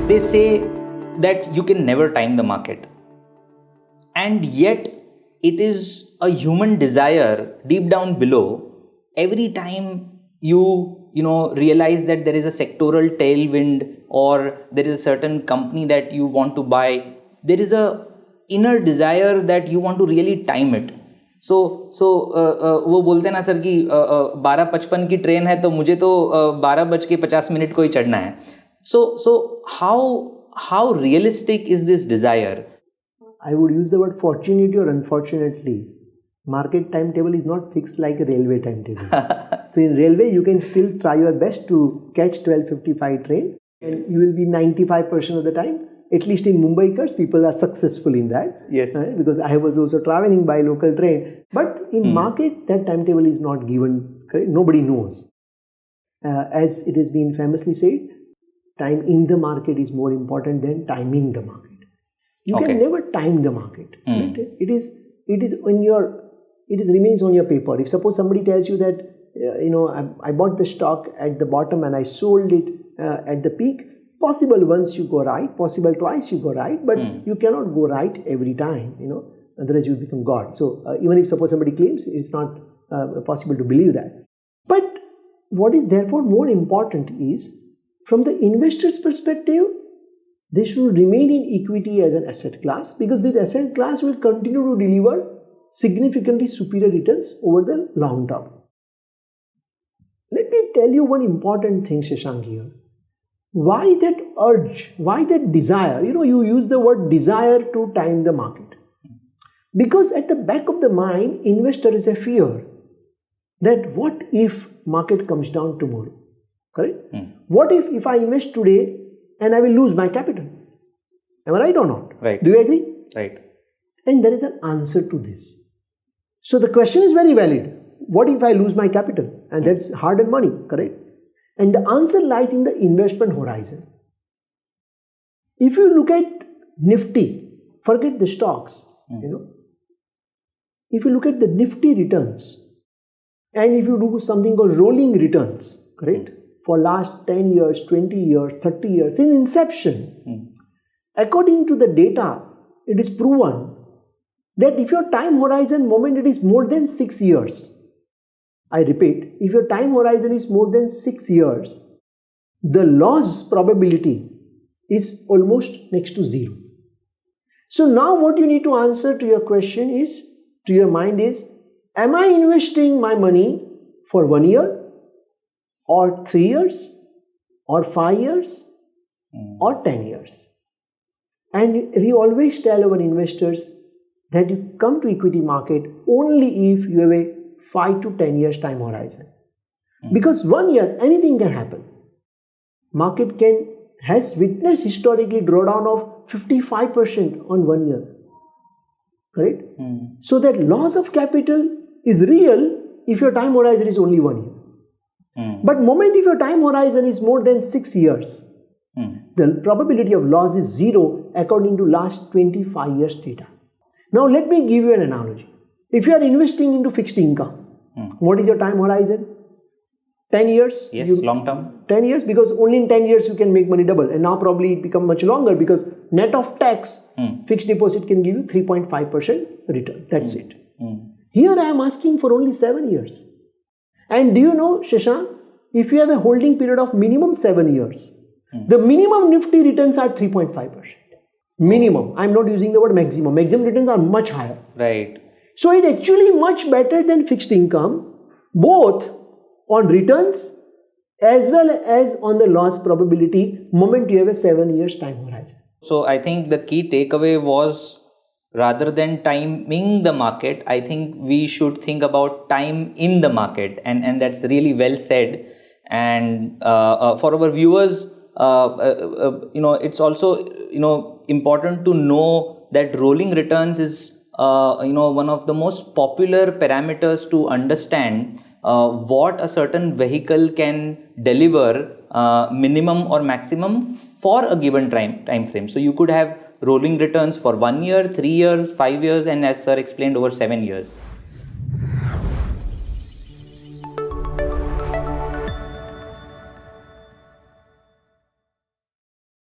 They say that you can never time the market. And yet, it is a human desire deep down below. Every time you realize that there is a sectoral tailwind or there is a certain company that you want to buy, there is a inner desire that you want to really time it. So वो बोलते हैं ना sir कि 12:55 की train है तो मुझे तो 12:50 को ही चढ़ना है. So how realistic is this desire? I would use the word fortunately or unfortunately. Market timetable is not fixed like a railway timetable. So in railway, you can still try your best to catch 12:55 train, and you will be 95% of the time. At least in Mumbai, people are successful in that. Yes. Because I was also traveling by local train. But in market, that timetable is not given. Correct? Nobody knows. As it has been famously said, time in the market is more important than timing the market. You can never time the market. Right? It remains on your paper. If suppose somebody tells you that I bought the stock at the bottom and I sold it at the peak, possible once you go right, possible twice you go right, but you cannot go right every time. Otherwise you become God. So even if suppose somebody claims, it's not possible to believe that. But what is therefore more important is, from the investor's perspective, they should remain in equity as an asset class, because this asset class will continue to deliver significantly superior returns over the long term. Let me tell you one important thing, Shashank, here. Why that urge? Why that desire? You use the word desire to time the market. Because at the back of the mind, investor is a fear that what if market comes down tomorrow? Correct? What if I invest today and I will lose my capital? Am I right or not? Right. Do you agree? Right. And there is an answer to this. So the question is very valid. What if I lose my capital? And that's hard-earned money, correct? And the answer lies in the investment horizon. If you look at Nifty, forget the stocks, If you look at the Nifty returns, and if you do something called rolling returns, correct? For last 10 years, 20 years, 30 years, since inception, according to the data, it is proven that if your time horizon moment it is more than 6 years, I repeat, if your time horizon is more than 6 years, the loss probability is almost next to zero. So now what you need to answer to your question is, to your mind is, am I investing my money for 1 year, or 3 years, or 5 years, or 10 years? And we always tell our investors that you come to equity market only if you have a 5 to 10 years time horizon. Because 1 year, anything can happen. Market has witnessed historically drawdown of 55% on 1 year. Correct? So that loss of capital is real if your time horizon is only 1 year. But moment if your time horizon is more than 6 years, the probability of loss is zero according to last 25 years data. Now let me give you an analogy. If you are investing into fixed income, what is your time horizon? 10 years? Yes, long term. 10 years, because only in 10 years you can make money double, and now probably it become much longer because net of tax, fixed deposit can give you 3.5% return. That's it. Here I am asking for only 7 years. And do you know, Shashank, if you have a holding period of minimum 7 years, the minimum Nifty returns are 3.5%. Minimum. I am not using the word maximum. Maximum returns are much higher. Right. So it actually much better than fixed income, both on returns as well as on the loss probability moment you have a 7 years time horizon. So I think the key takeaway was, rather than timing the market, I think we should think about time in the market, and that's really well said. And for our viewers, it's also important to know that rolling returns is one of the most popular parameters to understand what a certain vehicle can deliver minimum or maximum for a given time frame. So you could have rolling returns for 1 year, 3 years, 5 years, and as sir explained, over 7 years.